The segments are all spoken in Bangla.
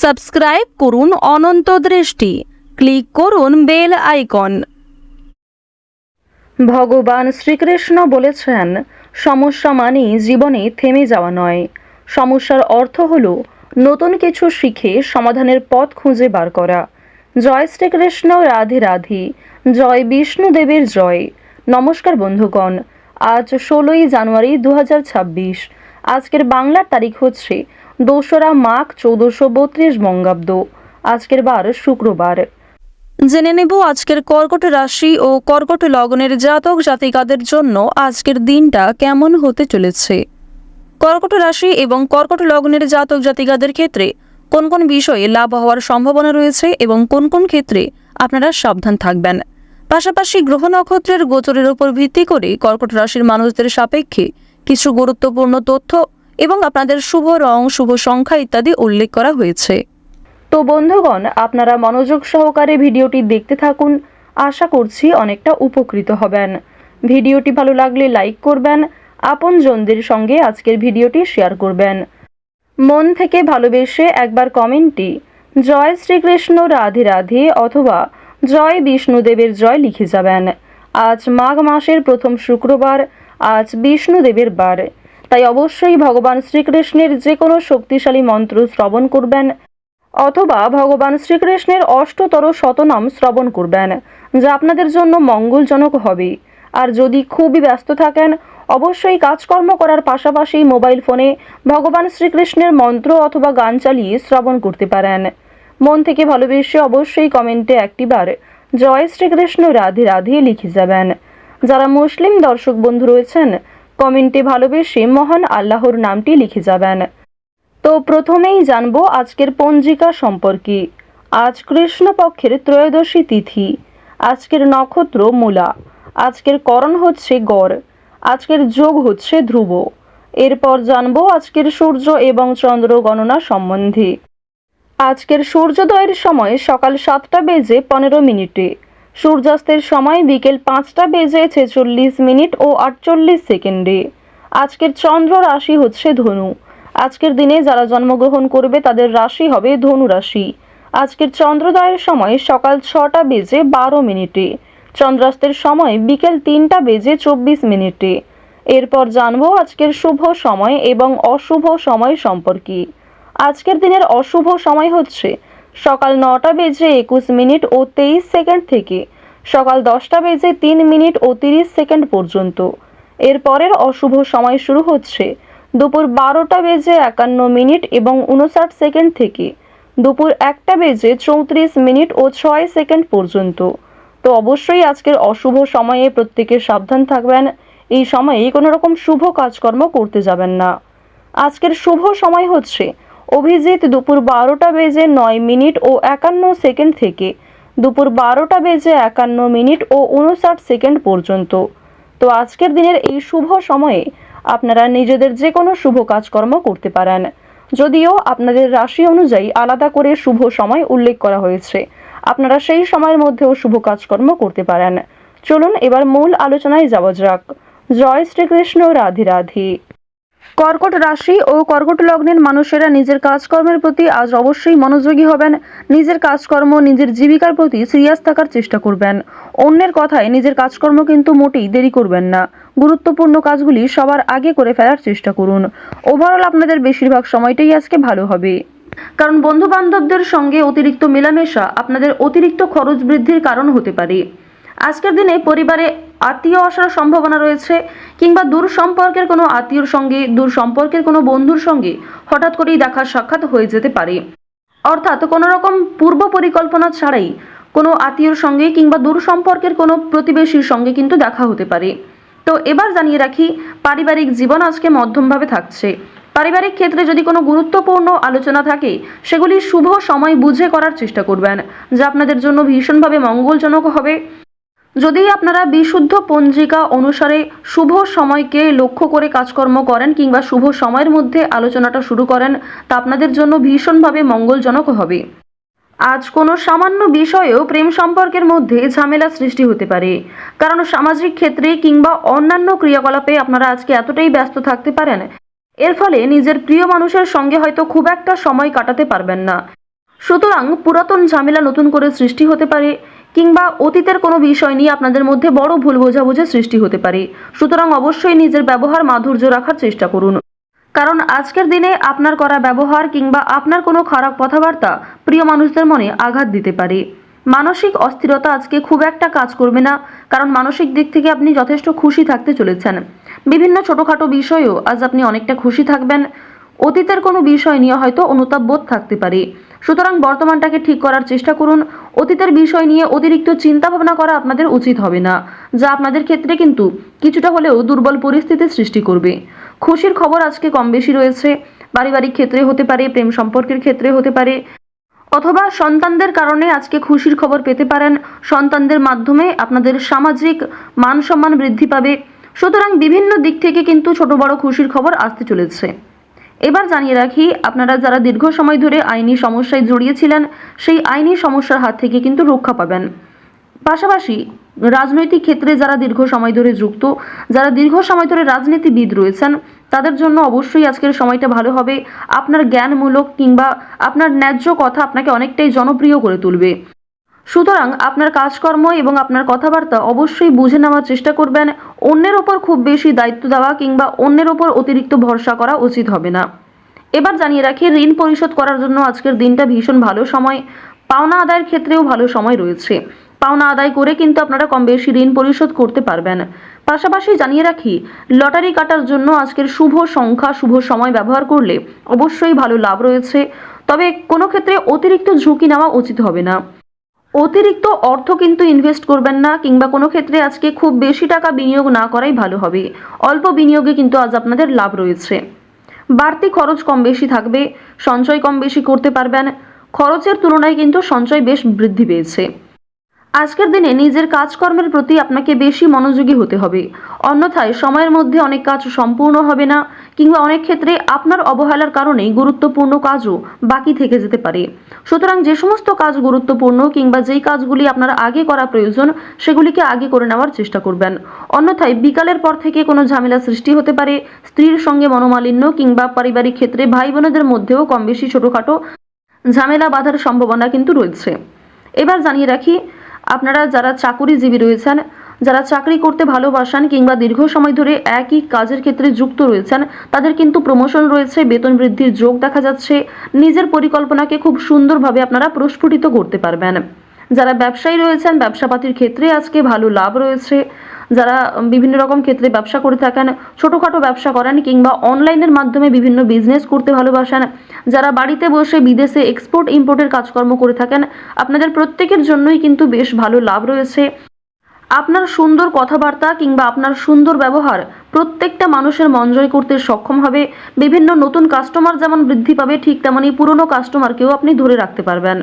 সাবস্ক্রাইব করুন অনন্ত দৃষ্টি, ক্লিক করুন বেল আইকন। ভগবান শ্রীকৃষ্ণ বলেছেন, সমস্যা মানেই জীবনে থেমে যাওয়া নয়, সমস্যার অর্থ হলো নতুন কিছু শিখে সমাধানের পথ খুঁজে বার করা। জয় শ্রীকৃষ্ণ, রাধে রাধে, জয় বিষ্ণুদেবের জয়। নমস্কার বন্ধুগণ, আজ 16ই জানুয়ারি 2026। আজকের বাংলার তারিখ হচ্ছে 2রা মাঘ 1432 বঙ্গাব্দ। আজকের বার শুক্রবার। জেনে নেব আজকের কর্কট রাশি ও কর্কট লগ্নের জাতক জাতিকাদের জন্য আজকের দিনটা কেমন হতে চলেছে। কর্কট রাশি এবং কর্কট লগ্নের জাতক জাতিকাদের ক্ষেত্রে কোন কোন বিষয়ে লাভ হওয়ার সম্ভাবনা রয়েছে এবং কোন কোন ক্ষেত্রে আপনারা সাবধান থাকবেন। পাশাপাশি গ্রহ নক্ষত্রের গোচরের উপর ভিত্তি করে কর্কট রাশির মানুষদের সাপেক্ষে কিছু গুরুত্বপূর্ণ তথ্য এবং আপনাদের শুভ রং, শুভ সংখ্যা ইত্যাদি উল্লেখ করা হয়েছে। তো বন্ধুগণ, আপনারা মনোযোগ সহকারে ভিডিওটি দেখতে থাকুন। আশা করছি অনেকটা উপকৃত হবেন। ভিডিওটি ভালো লাগলে লাইক করবেন, আপনজনদের সঙ্গে আজকের ভিডিওটি শেয়ার করবেন। মন থেকে ভালোবেসে একবার কমেন্টে জয় শ্রীকৃষ্ণ, রাধে রাধে অথবা জয় বিষ্ণুদেবের জয় লিখে যাবেন। আজ মাঘ মাসের প্রথম শুক্রবার, আজ বিষ্ণুদেবের বার, তাই অবশ্যই ভগবান শ্রীকৃষ্ণের যে কোনো শক্তিশালী মন্ত্র শ্রবণ করবেন অথবা ভগবান শ্রীকৃষ্ণের অষ্টতর শতনাম শ্রবণ করবেন, যা আপনাদের জন্য মঙ্গলজনক হবে। আর যদি খুবই ব্যস্ত থাকেন, অবশ্যই কাজকর্ম করার পাশাপাশি মোবাইল ফোনে ভগবান শ্রীকৃষ্ণের মন্ত্র অথবা গান চালিয়ে শ্রবণ করতে পারেন। মন থেকে ভালোবেসে অবশ্যই কমেন্টে একটিবার জয় শ্রীকৃষ্ণ, রাধে রাধে লিখে যাবেন। যারা মুসলিম দর্শক বন্ধু রয়েছেন, কমেন্টে ভালোবেসে মহান আল্লাহর নামটি লিখে যাবেন। তো প্রথমেই জানবো আজকের পঞ্জিকা সম্পর্কে। আজ কৃষ্ণপক্ষের ত্রয়োদশী তিথি। আজকের নক্ষত্র মূলা। আজকের করণ হচ্ছে গড়। আজকের যোগ হচ্ছে ধ্রুব। এরপর জানবো আজকের সূর্য এবং চন্দ্র গণনা সম্বন্ধে। আজকের সূর্যোদয়ের সময় সকাল 7টা বেজে 15 মিনিটে, সূর্যাস্তের সময় বিকেল 5টা বেজে 46 মিনিট ও 48 সেকেন্ডে। আজকের চন্দ্র রাশি হচ্ছে ধনু। আজকের দিনে যারা জন্মগ্রহণ করবে তাদের রাশি হবে ধনু রাশি। আজকের চন্দ্রোদয়ের সময় সকাল 6টা বেজে 12 মিনিটে, চন্দ্রাস্তের সময় বিকেল 3টা বেজে 24 মিনিটে। এরপর জানবো আজকের শুভ সময় এবং অশুভ সময় সম্পর্কে। আজকের দিনের অশুভ সময় হচ্ছে সকাল 9টা বেজে 21 মিনিট ও 23 সেকেন্ড থেকে সকাল 10টা বেজে 3 মিনিট ও 30 সেকেন্ড পর্যন্ত। এরপরের অশুভ সময় শুরু হচ্ছে দুপুর 12টা বেজে 51 মিনিট এবং 59 সেকেন্ড থেকে দুপুর 1টা বেজে 34 মিনিট ও 6 সেকেন্ড পর্যন্ত। তো অবশ্যই আজকের অশুভ সময়ে প্রত্যেকে সাবধান থাকবেন। এই সময়ে কোনো রকম শুভ কাজকর্ম করতে যাবেন না। আজকের শুভ সময় হচ্ছে অভিজিৎ দুপুর 12টা বেজে 9 মিনিট ও 51 সেকেন্ড থেকে দুপুর 12টা বেজে 51 মিনিট ও 59 সেকেন্ড পর্যন্ত। তো আজকের দিনের এই শুভ সময়ে আপনারা নিজেদের যে কোনো শুভ কাজকর্ম করতে পারেন, যদিও আপনাদের রাশি অনুযায়ী আলাদা করে শুভ সময় উল্লেখ করা হয়েছে। আপনারা সেই সময়ের মধ্যেও শুভ কাজকর্ম করতে পারেন। চলুন এবার মূল আলোচনায় যাওয়া যাক। জয় শ্রীকৃষ্ণ, রাধে রাধে। কর্কট রাশি ও কর্কট লগ্নের মানুষেরা নিজের কাজকর্মের প্রতি আজ অবশ্যই মনোযোগী হবেন। নিজের কাজকর্ম, নিজের জীবিকার প্রতি সিরিয়াস থাকার চেষ্টা করবেন। অন্যের কথায় নিজের কাজকর্ম কিন্তু মোটেই দেরি করবেন না। গুরুত্বপূর্ণ কাজগুলি সবার আগে করে ফেলার চেষ্টা করুন। ওভারঅল আপনাদের বেশিরভাগ সময়টাই আজকে ভালো হবে, কারণ বন্ধু বান্ধবদের সঙ্গে অতিরিক্ত মেলামেশা আপনাদের অতিরিক্ত খরচ বৃদ্ধির কারণ হতে পারে। আজকের দিনে পরিবারে আত্মীয় আসার সম্ভাবনা রয়েছে, কিংবা দূর সম্পর্কের কোনো আত্মীয়র সঙ্গে, দূর সম্পর্কের কোনো বন্ধুর সঙ্গে হঠাৎ করেই দেখা সাক্ষাৎ হয়ে যেতে পারে। অর্থাৎ কোনো রকম পূর্ব পরিকল্পনা ছাড়াই কোনো আত্মীয়র সঙ্গে কিংবা দূর সম্পর্কের কোনো প্রতিবেশীর সঙ্গে কিন্তু দেখা হতে পারে। তো এবার জানিয়ে রাখি, পারিবারিক জীবন আজকে মধ্যমভাবে থাকছে। পারিবারিক ক্ষেত্রে যদি কোনো গুরুত্বপূর্ণ আলোচনা থাকে, সেগুলি শুভ সময় বুঝে করার চেষ্টা করবেন, যা আপনাদের জন্য ভীষণভাবে মঙ্গলজনক হবে। যদি আপনারা বিশুদ্ধ পঞ্জিকা অনুসারে শুভ সময়কে লক্ষ্য করে কাজকর্ম করেন কিংবা শুভ সময়ের মধ্যে আলোচনাটা শুরু করেন, তা আপনাদের জন্য ভীষণভাবে মঙ্গলজনক হবে। আজ কোনো সামান্য বিষয়েও প্রেম সম্পর্কের মধ্যে ঝামেলা সৃষ্টি হতে পারে, কারণ সামাজিক ক্ষেত্রে কিংবা অন্যান্য ক্রিয়াকলাপে আপনারা আজকে এতটাই ব্যস্ত থাকতে পারেন, এর ফলে নিজের প্রিয় মানুষের সঙ্গে হয়তো খুব একটা সময় কাটাতে পারবেন না। সুতরাং পুরাতন ঝামেলা নতুন করে সৃষ্টি হতে পারে, কিংবা অতীতের কোনো বিষয় নিয়ে আপনাদের মধ্যে বড় ভুল বোঝাবুঝি সৃষ্টি হতে পারে। সুতরাং অবশ্যই নিজের ব্যবহার মাধুর্য রাখার চেষ্টা করুন, কারণ আজকের দিনে আপনার করা ব্যবহার কিংবা আপনার কোনো খারাপ কথাবার্তা প্রিয় মানুষদের মনে আঘাত দিতে পারে। মানসিক অস্থিরতা আজকে খুব একটা কাজ করবে না, কারণ মানসিক দিক থেকে আপনি যথেষ্ট খুশি থাকতে চলেছেন। বিভিন্ন ছোটোখাটো বিষয়েও আজ আপনি অনেকটা খুশি থাকবেন। অতীতের কোনো বিষয় নিয়ে হয়তো অনুতাপ বোধ থাকতে পারে। সুতরাং বর্তমানটাকে ঠিক করার চেষ্টা করুন। অতীতের বিষয় নিয়ে অতিরিক্ত চিন্তা ভাবনা করা আপনাদের উচিত হবে না, যা আপনাদের ক্ষেত্রে কিন্তু কিছুটা হলেও দুর্বল পরিস্থিতির সৃষ্টি করবে। খুশির খবর আজকে কম বেশি রয়েছে। পারিবারিক ক্ষেত্রে হতে পারে, প্রেম সম্পর্কের ক্ষেত্রে হতে পারে, অথবা সন্তানদের কারণে আজকে খুশির খবর পেতে পারেন। সন্তানদের মাধ্যমে আপনাদের সামাজিক মান সম্মান বৃদ্ধি পাবে। সুতরাং বিভিন্ন দিক থেকে কিন্তু ছোট বড় খুশির খবর আসতে চলেছে। এবার জানিয়ে রাখি, আপনারা যারা দীর্ঘ সময় ধরে আইনি সমস্যায় জড়িয়েছিলেন, সেই আইনি সমস্যার হাত থেকে কিন্তু রক্ষা পাবেন। পাশাপাশি রাজনৈতিক ক্ষেত্রে যারা দীর্ঘ সময় ধরে যুক্ত, যারা দীর্ঘ সময় ধরে রাজনীতিবিদ রয়েছেন, তাদের জন্য অবশ্যই আজকের সময়টা ভালো হবে। আপনার জ্ঞানমূলক কিংবা আপনার ন্যায্য কথা আপনাকে অনেকটাই জনপ্রিয় করে তুলবে। সুতরাং আপনার কাজকর্ম এবং আপনার কথাবার্তা অবশ্যই বুঝে নেওয়ার চেষ্টা করবেন। অন্যের ওপর খুব বেশি দায়িত্ব দেওয়া কিংবা অন্যের ওপর অতিরিক্ত ভরসা করা উচিত হবে না। এবার জানিয়ে রাখি, ঋণ পরিশোধ করার জন্য আজকের দিনটা ভীষণ ভালো সময়। পাওনা আদায়ের ক্ষেত্রেও ভালো সময় রয়েছে। পাওনা আদায় করে কিন্তু আপনারা কম বেশি ঋণ পরিশোধ করতে পারবেন। পাশাপাশি জানিয়ে রাখি, লটারি কাটার জন্য আজকের শুভ সংখ্যা, শুভ সময় ব্যবহার করলে অবশ্যই ভালো লাভ রয়েছে। তবে কোনো ক্ষেত্রে অতিরিক্ত ঝুঁকি নেওয়া উচিত হবে না। অতিরিক্ত অর্থ কিন্তু ইনভেস্ট করবেন না, কিংবা কোনো ক্ষেত্রে আজকে খুব বেশি টাকা বিনিয়োগ না করাই ভালো হবে। অল্প বিনিয়োগে কিন্তু আজ আপনাদের লাভ রয়েছে। বাড়তি খরচ কম বেশি থাকবে, সঞ্চয় কম বেশি করতে পারবেন। খরচের তুলনায় কিন্তু সঞ্চয় বেশ বৃদ্ধি পেয়েছে। আজকের দিনে নিজের কাজকর্মের প্রতি আপনাকে বেশি মনোযোগী হতে হবে, অন্যথায় সময়ের মধ্যে অনেক কাজ সম্পূর্ণ হবে না, কিংবা অনেক ক্ষেত্রে আপনার অবহেলার কারণে গুরুত্বপূর্ণ কাজও বাকি থেকে যেতে পারে। সুতরাং যে সমস্ত কাজ গুরুত্বপূর্ণ কিংবা যেই কাজগুলি আপনার আগে করা প্রয়োজন, সেগুলিকে আগে করে নেওয়ার চেষ্টা করবেন। অন্যথায় বিকালের পর থেকে কোনো ঝামেলা সৃষ্টি হতে পারে। স্ত্রীর সঙ্গে মনোমালিন্য কিংবা পারিবারিক ক্ষেত্রে ভাই বোনেদের মধ্যেও কম বেশি ছোটোখাটো ঝামেলা বাঁধার সম্ভাবনা কিন্তু রয়েছে। এবার জানিয়ে রাখি, আপনারা যারা চাকুরিজীবী রয়েছেন, যারা চাকরি করতে ভালোবাসেন কিংবা দীর্ঘ সময় ধরে একই কাজের ক্ষেত্রে যুক্ত রয়েছেন, তাদের কিন্তু প্রমোশন রয়েছে, বেতন বৃদ্ধির যোগ দেখা যাচ্ছে। নিজের পরিকল্পনাকে খুব সুন্দরভাবে আপনারা প্রস্ফুটিত করতে পারবেন। যারা ব্যবসায়ী রয়েছেন, ব্যবসাপাতির ক্ষেত্রে আজকে ভালো লাভ রয়েছে। যারা বিভিন্ন রকম ক্ষেত্রে ব্যবসা করে থাকেন, ছোটোখাটো ব্যবসা করেন কিংবা অনলাইনের মাধ্যমে বিভিন্ন বিজনেস করতে ভালোবাসেন, যারা বাড়িতে বসে বিদেশে এক্সপোর্ট ইম্পোর্টের কাজকর্ম করে থাকেন, আপনাদের প্রত্যেকের জন্যই কিন্তু বেশ ভালো লাভ রয়েছে। আপনার সুন্দর কথাবার্তা কিংবা আপনার সুন্দর ব্যবহার প্রত্যেকটা মানুষের মন জয় করতে সক্ষম হবে। বিভিন্ন নতুন কাস্টমার যেমন বৃদ্ধি পাবে, ঠিক তেমনই পুরনো কাস্টমারকেও আপনি ধরে রাখতে পারবেন।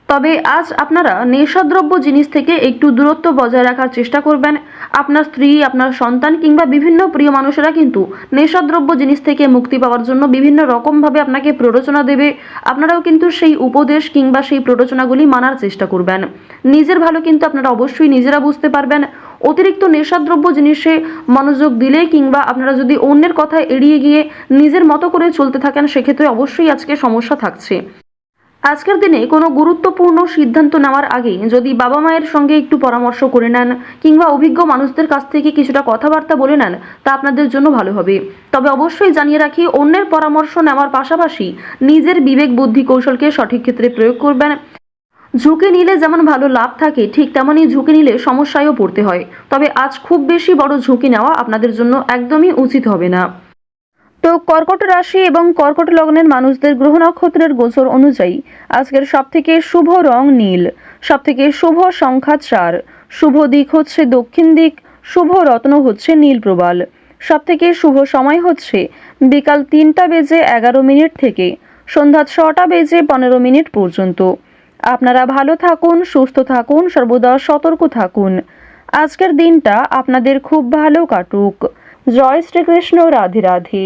তবে আজ আপনারা নেশাদ্রব্য জিনিস থেকে একটু দূরত্ব বজায় রাখার চেষ্টা করবেন। আপনার স্ত্রী, আপনার সন্তান কিংবা বিভিন্ন প্রিয় মানুষেরা কিন্তু নেশাদ্রব্য জিনিস থেকে মুক্তি পাওয়ার জন্য বিভিন্ন রকমভাবে আপনাকে প্ররোচনা দেবে। আপনারাও কিন্তু সেই উপদেশ কিংবা সেই প্ররোচনাগুলি মানার চেষ্টা করবেন। নিজের ভালো কিন্তু আপনারা অবশ্যই নিজেরা বুঝতে পারবেন। অতিরিক্ত নেশাদ্রব্য জিনিসে মনোযোগ দিলে কিংবা আপনারা যদি অন্যের কথা এড়িয়ে গিয়ে নিজের মতো করে চলতে থাকেন, সেক্ষেত্রে অবশ্যই আজকে সমস্যা থাকছে। আজকের দিনে কোনো গুরুত্বপূর্ণ সিদ্ধান্ত নেওয়ার আগে যদি বাবা মায়ের সঙ্গে একটু পরামর্শ করে নেন কিংবা অভিজ্ঞ মানুষদের কাছ থেকে কিছুটা কথাবার্তা বলে নেন, তা আপনাদের জন্য ভালো হবে। তবে অবশ্যই জানিয়ে রাখি, অন্যের পরামর্শ নেওয়ার পাশাপাশি নিজের বিবেক বুদ্ধি কৌশলকে সঠিক ক্ষেত্রে প্রয়োগ করবেন। ঝুঁকি নিলে যেমন ভালো লাভ থাকে, ঠিক তেমনই ঝুঁকি নিলে সমস্যায়ও পড়তে হয়। তবে আজ খুব বেশি বড় ঝুঁকি নেওয়া আপনাদের জন্য একদমই উচিত হবে না। তো কর্কট রাশি এবং কর্কট লগ্নের মানুষদের গ্রহ নক্ষত্রের গোচর অনুযায়ী আজকের সবথেকে শুভ রং নীল, সবথেকে শুভ সংখ্যা 4, শুভ দিক হচ্ছে দক্ষিণ দিক, শুভ রত্ন হচ্ছে নীল প্রবাল, সবথেকে শুভ সময় হচ্ছে বিকাল 3:11 থেকে সন্ধ্যা 6:15 পর্যন্ত। আপনারা ভালো থাকুন, সুস্থ থাকুন, সর্বদা সতর্ক থাকুন। আজকের দিনটা আপনাদের খুব ভালো কাটুক। জয় শ্রীকৃষ্ণ। রাধে রাধে।